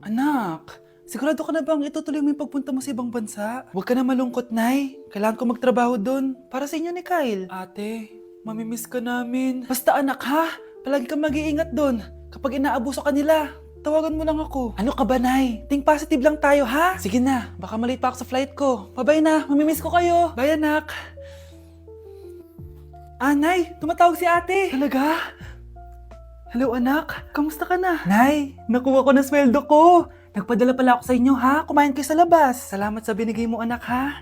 Anak, sigurado ka na bang itutuloy mo yung pagpunta mo sa ibang bansa? Huwag ka na malungkot, Nay. Kailangan ko magtrabaho doon para sa inyo ni Kyle. Ate, mamimiss ka namin. Basta anak ha, palagi kang mag-iingat doon. Kapag inaabuso ka nila, tawagan mo lang ako. Ano ka ba, Nay? Think positive lang tayo, ha? Sige na, baka malate pa ako sa flight ko. Bye-bye na, mamimiss ko kayo. Bye, anak. Nay, tumatawag si ate. Talaga? Hello anak, kamusta ka na? Nay, nakuha ko na sweldo ko. Nagpadala pala ako sa inyo ha, kumain kayo sa labas. Salamat sa binigay mo anak ha.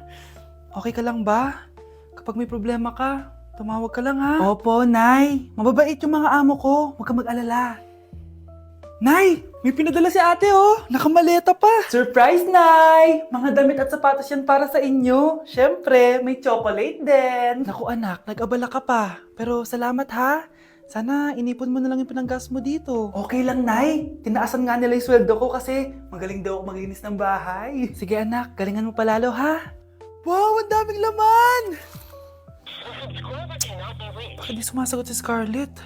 Okay ka lang ba? Kapag may problema ka, tumawag ka lang ha. Opo, Nay. Mababait yung mga amo ko, huwag ka mag-alala. Nay, may pinadala si ate oh. Nakamaleta pa. Surprise, Nay! Mga damit at sapatos yan para sa inyo. Siyempre, may chocolate din. Naku anak, nag-abala ka pa. Pero salamat ha. Sana inipon mo na lang yung pinanggas mo dito. Okay lang, Nay. Tinaasan nga nila yung sweldo ko kasi magaling daw ako maglinis ng bahay. Sige anak, galingan mo palalo ha. Wow, ang daming laman! Bakit di sumasagot si Scarlett?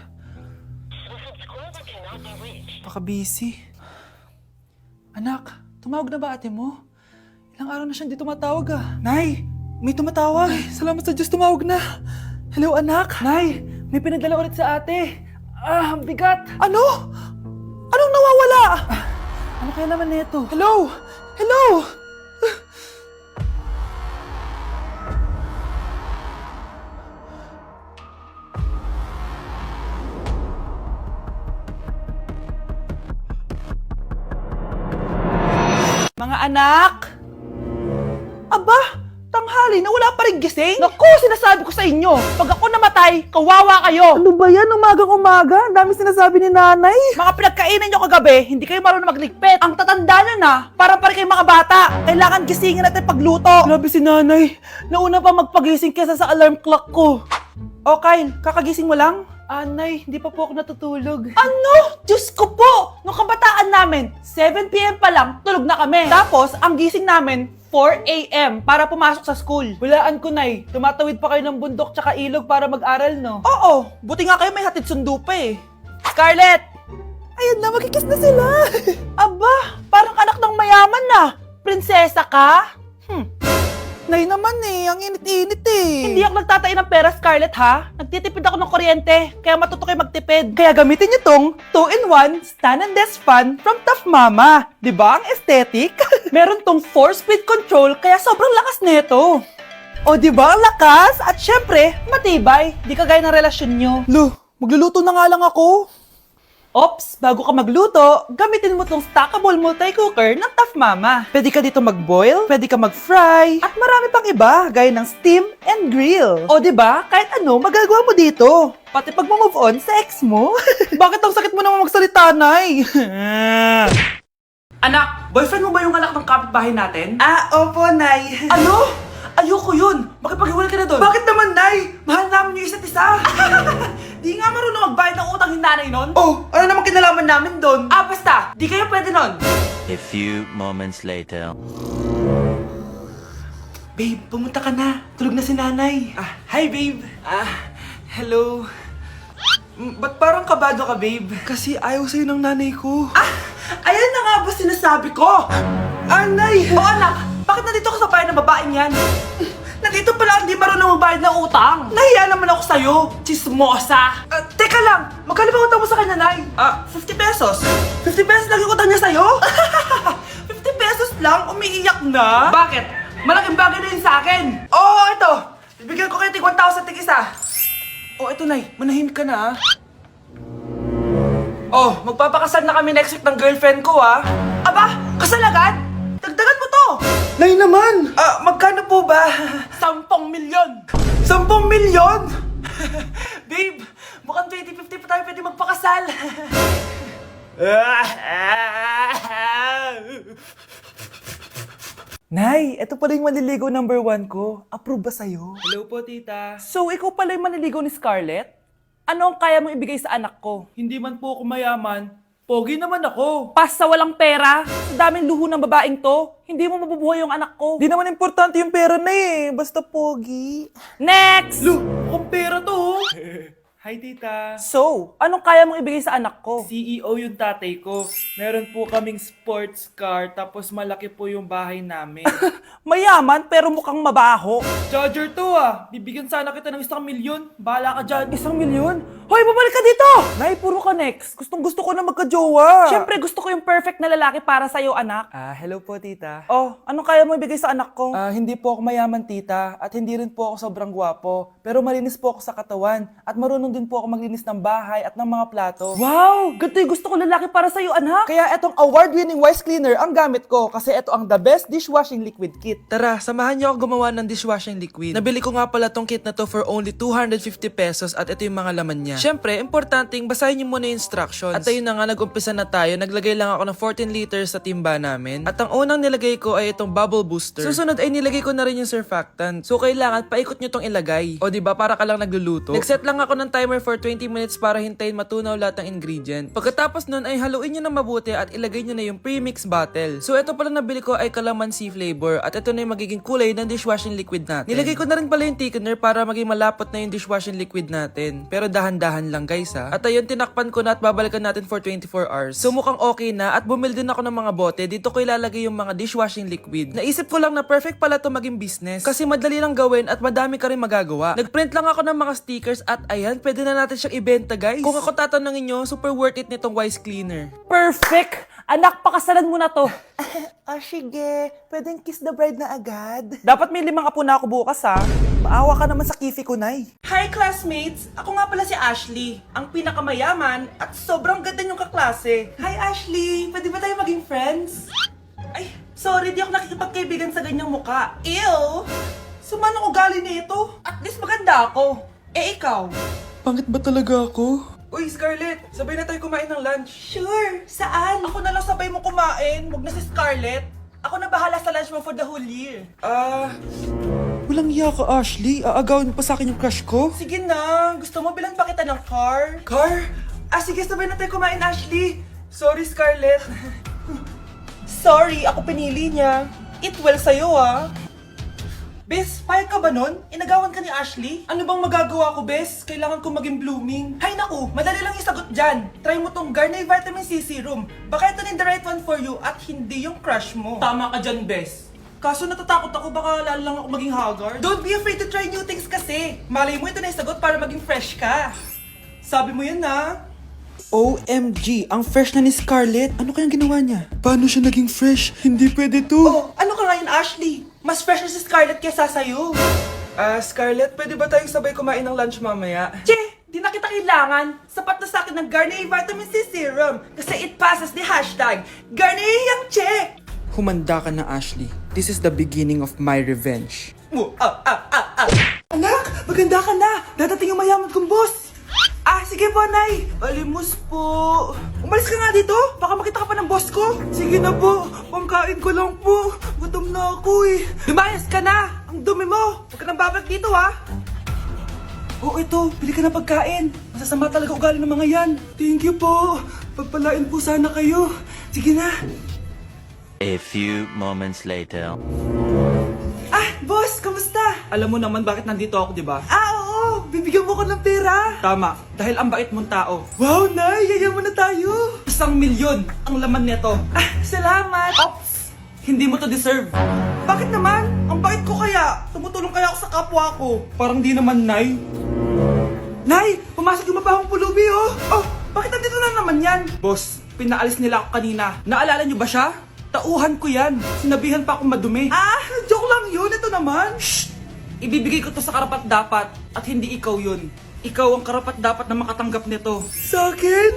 Baka busy. Anak, tumawag na ba ate mo? Ilang araw na siyang di tumatawag ah. Nay, may tumatawag. Ay, salamat sa Diyos, tumawag na. Hello anak. Nay, may pinadala ulit sa ate. Ang bigat. Ano? Anong nawawala? Ano kaya naman nito? Hello? Hello? Mga anak! Aba! Tanghali na wala pa rin gising? Naku, sinasabi ko sa inyo, pag ako namatay, kawawa kayo! Ano ba yan? Umagang-umaga? Ang dami sinasabi ni nanay. Mga pinagkainan nyo kagabi, hindi kayo marunong magligpit. Ang tatanda nyo na, parang pa rin kayong mga bata. Kailangan gisingin natin pagluto. Grabe si nanay. Nauna pa magpagising kesa sa alarm clock ko. O Kyle, kakagising mo lang? Nay, hindi pa po ako natutulog. Ano? Diyos ko po! Nung kabataan namin, 7 p.m. pa lang, tulog na kami. Tapos, ang gising namin, 4 a.m. para pumasok sa school. Walaan ko, Nay. Tumatawid pa kayo ng bundok tsaka ilog para mag-aral, no? Oo! Buti nga kayo may hatid sundo pa eh. Scarlett! Ayan na, magkikis na sila! Aba, parang anak ng mayaman na. Prinsesa ka? Nay naman eh, ang init-init eh. Hindi ako nagtatain ng pera, Scarlett ha. Nagtitipid ako ng kuryente, kaya matuto kayo magtipid. Kaya gamitin niyo tong 2-in-1 Stand and Desk Fan from Tough Mama. Diba ang aesthetic? Meron tong 4-speed control, kaya sobrang lakas nito. O diba ang lakas? At syempre, matibay. Di kagaya ng relasyon nyo. Lo, magluluto na nga lang ako. Ops, bago ka magluto, gamitin mo tong stackable multi-cooker ng Tough Mama. Pwede ka dito mag-boil, pwede ka mag-fry, at marami pang iba, gaya ng steam and grill. O diba, kahit ano, magagawa mo dito. Pati pag move on sa ex mo. Bakit ang sakit mo naman magsalita, Nay? Anak, boyfriend mo ba yung anak ng kapitbahay natin? Opo, Nay. Ano? Ayoko yun. Makipaghiwalay ka na doon. Bakit naman, Nay? Mahal namin yung isa't isa. Di nga marunong magbayad ng utang yung nanay nun? Oh, ano naman kinalaman namin doon? Basta. Di kayo pwede nun. A few moments later. Babe, pumunta ka na. Tulog na si nanay. Hi, babe. Hello. Ba't parang kabado ka, babe? Kasi ayaw sa'yo ng nanay ko. Ayan na nga ba sinasabi ko? Nay! O anak, bakit nandito ka sa bahay ng babaeng yan? Nandito pala hindi marunong magbayad ng utang. Nahiya naman ako sa'yo, chismosa. Teka lang, magkano ba utang mo sa kanya, Nay? 50 pesos. 50 pesos lang yung utang niya sa'yo? 50 pesos lang? Umiiyak na? Bakit? Malaking bagay na yun sa akin. Oo, ito. Bibigyan ko kayo tig 1,000 tig isa. Ito, Nay. Manahimik ka na, magpapakasal na kami next week ng girlfriend ko, Aba, kasal agad? Dagdagan mo to! Nay naman! Magkano po ba? 10 milyon! 10 milyon? Babe, mukhang 20-50 pa tayo pwede magpakasal. Nay, ito pala yung manliligaw number 1 ko. Approve ba sa'yo? Hello po, tita. So, ikaw pala yung manliligaw ni Scarlett? Ano ang kaya mong ibigay sa anak ko? Hindi man po ako mayaman. Pogi naman ako. Pas sa walang pera. Sa daming luho ng babaeng to, hindi mo mabubuhay yung anak ko. Di naman importante yung pera na eh. Basta pogi. Next! Lu, mukhang pera to. Hi, tita. So, anong kaya mong ibigay sa anak ko? CEO yung tatay ko. Meron po kaming sports car, tapos malaki po yung bahay namin. Mayaman pero mukhang mabaho. Charger to ah! Bibigyan sana kita ng 1,000,000. Bahala ka dyan. 1,000,000? Hoy, babalik ka dito! Nay, puro ka next. Gustong gusto ko na magka-jowa. Siyempre, gusto ko yung perfect na lalaki para sa'yo, anak. Hello po, tita. Oh, anong kaya mo ibigay sa anak ko? Hindi po ako mayaman, tita. At hindi rin po ako sobrang gwapo. Pero malinis po ako sa katawan. At marunong din po ako maglinis ng bahay at ng mga plato. Wow! Ganito yung gusto ko lalaki para sa'yo, anak. Kaya etong award-winning Wise Cleaner ang gamit ko kasi ito ang the best dishwashing liquid kit. Tara, samahan niyo ako gumawa ng dishwashing liquid. Nabili ko nga pala tong kit na to for only 250 pesos at ito yung mga laman niya. Siyempre, importanteng basahin niyo muna yung instructions. At ayun na nga, nag-umpisa na tayo. Naglagay lang ako ng 14 liters sa timba namin. At ang unang nilagay ko ay itong bubble booster. Susunod ay nilagay ko na rin yung surfactant. So kailangan paikot niyo tong ilagay. O diba, para ka lang nagluluto. Nag-set lang ako ng timer for 20 minutes para hintayin matunaw lahat ng ingredient. Pagkatapos nun ay haluin nyo na mabuti at ilagay nyo na yung premix bottle. So ito pala nabili ko ay calamansi flavor at ito na yung magiging kulay ng dishwashing liquid natin. Nilagay ko na rin pala yung thickener para maging malapot na yung dishwashing liquid natin. Pero dahan-dahan lang guys ha. At ayun, tinakpan ko na at babalikan natin for 24 hours. So mukhang okay na at bumili din ako ng mga bote. Dito ko ilalagay yung mga dishwashing liquid. Naisip ko lang na perfect pala to maging business kasi madali lang gawin at madami ka rin magagawa. Nagprint lang ako ng mga stickers at ayan, pwede na natin siyang ibenta guys. Kung ako tatanungin nyo, super worth it nitong Wise Cleaner. Perfect! Anak, pakasalan mo na to. Sige. Pwedeng kiss the bride na agad. Dapat may 5 apo na ako bukas, ha? Maawa ka naman sa kifi ko, Nay. Hi, classmates! Ako nga pala si Ashley, ang pinakamayaman at sobrang ganda niyong kaklase. Hi, Ashley! Pwede ba tayo maging friends? Ay, sorry, di ako nakikipagkaibigan sa ganyang muka. Ew! Sumanong ugali nito. At least maganda ako. Eh, ikaw? Pangit ba talaga ako? Uy, Scarlett! Sabay na tayo kumain ng lunch. Sure! Saan? Ako na lang sabay mo kumain. Huwag na si Scarlett. Ako na bahala sa lunch mo for the whole year. Walang iya ka, Ashley. Aagawin mo pa sa akin yung crush ko. Sige na. Gusto mo bilan pa kita ng car? Car? Sige, sabay na tayo kumain, Ashley. Sorry, Scarlett. Sorry, ako pinili niya. Eat well sa'yo, ah. Bes, payag ka ba nun? Inagawan ka ni Ashley? Ano bang magagawa ko, Bes? Kailangan ko maging blooming. Hay naku, madali lang yung sagot dyan. Try mo tong Garnier Vitamin C Serum. Baka ito na the right one for you at hindi yung crush mo. Tama ka dyan, Bes. Kaso natatakot ako, baka lalo lang ako maging haggard. Don't be afraid to try new things kasi. Malay mo ito na yung sagot para maging fresh ka. Sabi mo yun na. OMG, ang fresh na ni Scarlett. Ano kayang ginawa niya? Paano siya naging fresh? Hindi pwede to. Oh, ano ka ngayon, Ashley? Mas fresh na si Scarlett kesa sa'yo. Scarlett, pwede ba tayong sabay kumain ng lunch mamaya? Che, di na kita kailangan. Sapat na sa akin ng Garnier Vitamin C Serum kasi it passes the hashtag Garnier Yang Che. Humanda ka na, Ashley. This is the beginning of my revenge. Anak, maganda ka na. Dadating yung mayaman kong boss. Sige po, Nay. Alimos po. Umalis ka nga dito. Baka makita ka pa ng boss ko. Sige na po. Pangkain ko lang po. Gutom na ako eh. Lumayas ka na. Ang dumi mo. Huwag ka nang babalik dito, ha. Ito. Bili ka na pagkain. Masasama talaga ugali ng mga yan. Thank you po. Pagpalain po sana kayo. Sige na. A few moments later. Boss, kamusta? Alam mo naman bakit nandito ako, di ba? Oo. Bibigyan mo ko ng pera. Tama, dahil ang bait mong tao. Wow, Nay! Yayaman na tayo! 1,000,000 ang laman nito. Salamat! Ops! Hindi mo to deserve. Bakit naman? Ang bait ko kaya! Tumutulong kaya ako sa kapwa ko! Parang di naman, Nay. Nay! Pumasok yung mabahong pulubi, oh! Bakit nandito na naman yan? Boss, pinaalis nila ako kanina. Naalala niyo ba siya? Tauhan ko yan. Sinabihan pa akong madumi. Joke lang yun! Ito naman! Shh! Ibibigay ko to sa karapat-dapat at hindi ikaw yun. Ikaw ang karapat-dapat na makatanggap nito. Sa akin?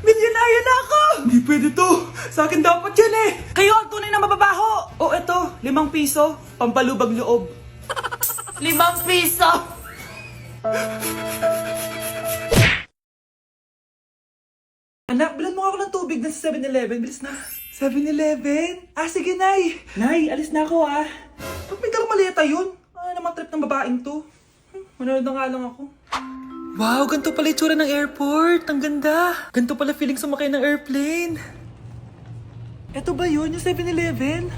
Milyonaryo na ako! Hindi pwede to. Sa akin dapat yan eh! Kayo ang tunay na mababaho! Eto, 5 piso. Pampalubag loob. 5 piso! Anak, bilan mo ako ng tubig na sa 7-Eleven. Bilis na. 7-Eleven? Sige, Nay. Nay, alis na ako, Ba't may dalang maleta yun? Ano naman trip ng babaeng to? Manonood na nga lang ako. Wow, ganito pala itsura ng airport. Ang ganda. Ganito pala feeling sumakay ng airplane. Eto ba yun, yung 7-Eleven?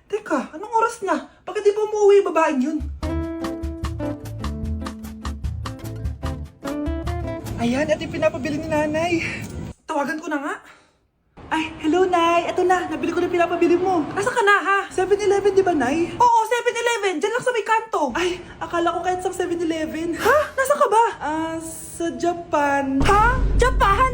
Teka, anong oras na? Bakit di pa umuwi yung babaeng yun? Ayan, ito yung pinapabili ni nanay. Tawagan ko na nga. Ay, hello, Nay. Ito na, nabili ko na yung pinapabili mo. Nasa ka na, ha? 7-Eleven, di ba, Nay? Oo, 7-Eleven. Diyan lang sa may kanto. Ay, akala ko kahit sa 7-Eleven. Ha? Nasa ka ba? Sa Japan. Ha? Japan?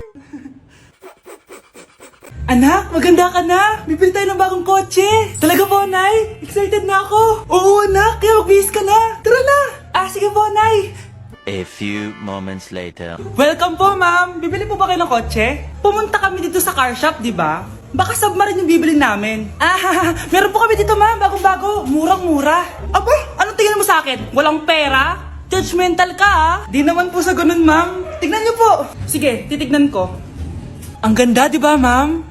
Anak, maganda ka na. Bibili tayo ng bagong kotse. Talaga po, Nay? Excited na ako. Oo, anak. Kaya mag-bihis ka na. Tara na. Sige po, Nay. A few moments later. Welcome po, ma'am. Bibili po ba kayo ng kotse? Pumunta kami dito sa car shop, di ba? Baka submarine yung bibili namin. Meron po kami dito, ma'am. Bagong-bago. Murang-mura. Aba, anong tingin mo sa akin? Walang pera? Judgmental ka, ha? Di naman po sa ganun, ma'am. Tignan niyo po. Sige, titignan ko. Ang ganda, di ba, ma'am?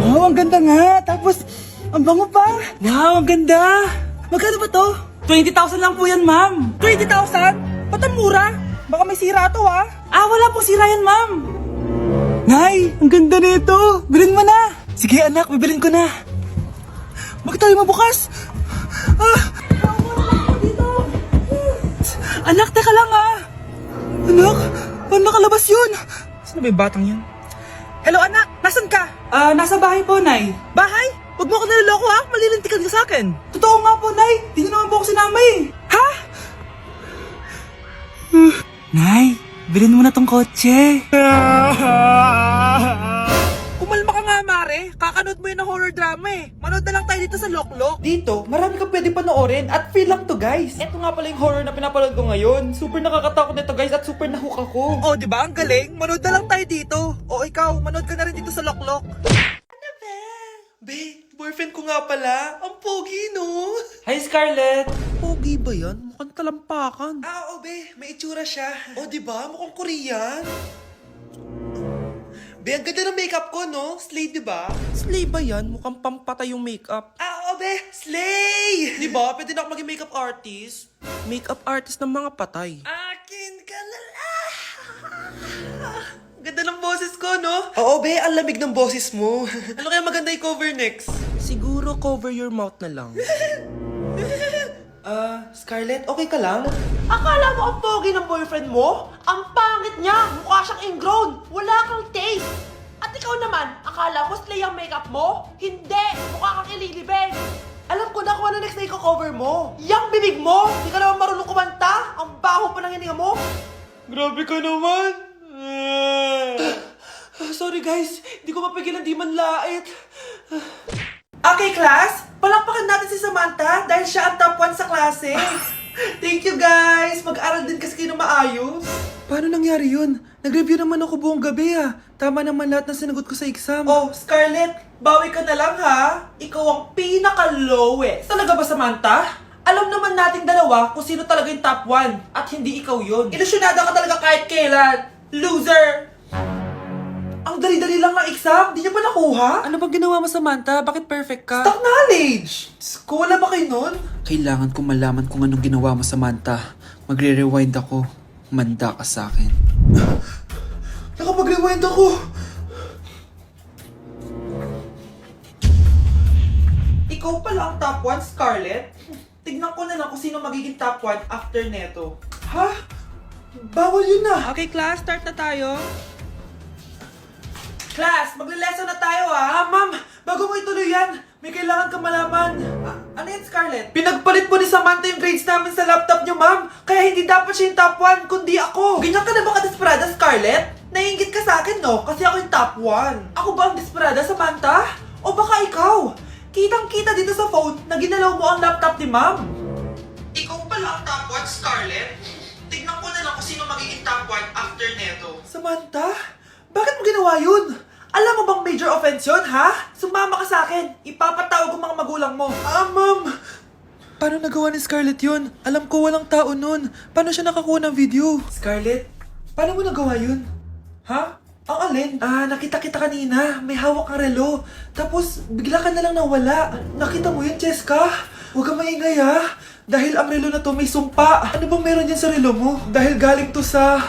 Wow, ang ganda nga. Tapos, ang bango pa. Wow, ang ganda. Magkano ba to? 20,000 lang po yan, ma'am. 20,000? Ba't ang mura? Baka may sira to, ha? Wala pong sira yan, ma'am. Nay, ang ganda nito. Bilhin mo na. Sige, anak, bibilin ko na. Bakit tayo mabukas? Anak, teka lang, ha? Anak, paano nakalabas yun? Sino ba yung batang yun? Hello, anak. Nasaan ka? Nasa bahay po, Nay. Bahay? Huwag mo ako niloloko, ha? Malilintikan ka sa akin. Totoo nga po, Nay. Di niyo naman po ako sinama, eh. Ha? Nay, bilhin mo na tong kotse. Kumalma ka nga, Mare. Kakanood mo yun ng horror drama, eh. Manood na lang tayo dito sa Loklok. Dito, marami kang pwede panoorin at free lang to, guys. Ito nga pala yung horror na pinapanood ko ngayon. Super nakakatakot nito, guys, at super nahook ako. Oh, di ba? Ang galing. Manood na lang tayo dito. O ikaw, manood ka na rin dito sa Loklok. Ano ba? Be, boyfriend ko nga pala. Ang pogi, no? Hi, Scarlett. Pogi ba yan? Mukhang talampakan. Oo, be. May itsura siya. O, di ba? Mukhang Korean. Be, ang ganda ng makeup ko, no? Slay, di ba? Slay ba yan? Mukhang pampatay yung makeup. Oo, be. Slay! Di ba? Pwede na ako maging makeup artist. Makeup artist ng mga patay. Akin ka na lang! Ganda ng boses ko, no? Oo, be. Ang lamig ng boses mo. Ano kaya maganda i-cover next? Siguro cover your mouth na lang. Scarlett, okay ka lang? Akala mo ang pogi ng boyfriend mo? Ang pangit niya! Mukha siyang ingrown! Wala kang taste! At ikaw naman, akala mo slay ang makeup mo? Hindi! Mukha kang ililibeng! Alam ko na kung ano next na i-cover mo! Yang bibig mo! Di ka naman marunong kumanta! Ang baho pa ng hininga mo! Grabe ka naman! Sorry guys, di ko mapigilan di man lait. Okay, class. Palakpakan natin si Samantha dahil siya ang top 1 sa klase. Thank you, guys. Mag-aral din kasi kayo na maayos. Paano nangyari yun? Nag-review naman ako buong gabi, ah. Tama naman lahat ng sinagot ko sa exam. Oh, Scarlett, bawi ka na lang, ha? Ikaw ang pinaka-lowest. Talaga ba, Samantha? Alam naman nating dalawa kung sino talaga yung top 1 at hindi ikaw yun. Ilusyonada ka talaga kahit kailan. Loser! Ang dali-dali lang ng exam, di niyo pa nakuha? Ano bang ginawa mo, Samantha? Bakit perfect ka? Stock knowledge! Ko, wala ba kayo nun? Kailangan ko malaman kung anong ginawa mo, Samantha. Magre-rewind ako. Manda ka sa akin. Nakapag-rewind ako! Ikaw pala ang top 1, Scarlett? Tignan ko na lang kung sino magiging top 1 after neto. Ha? Bawal yun na! Okay, class, start na tayo. Class, magle-lesson na tayo, ha? Ma'am, bago mo ituloy yan, may kailangan ka malaman. Ano yan, Scarlett? Pinagpalit mo ni Samantha yung grades namin sa laptop niyo, ma'am. Kaya hindi dapat siya yung top 1, kundi ako. Ganyan ka na ba ka-desperada, Scarlett? Naiingit ka sa akin, no? Kasi ako yung top 1. Ako ba ang desperada, Samantha? O baka ikaw? Kitang-kita dito sa phone na ginalaw mo ang laptop ni ma'am. Ikaw pala ang top 1, Scarlett? Tignan ko na lang kung sino magiging top 1 after neto. Samantha? Bakit mo ginawa yun? Alam mo bang major offense yun, ha? Sumama ka sa akin. Ipapatawag ang mga magulang mo. Ma'am! Paano nagawa ni Scarlett yun? Alam ko walang tao nun. Paano siya nakakuha ng video? Scarlett, paano mo nagawa yun? Ha? Ang alin? Nakita kita kanina. May hawak kang relo. Tapos, bigla ka na lang nawala. Nakita mo yun, Cheska? Huwag kang maingay, ha? Dahil ang relo na to may sumpa. Ano bang meron yan sa relo mo? Dahil galing to sa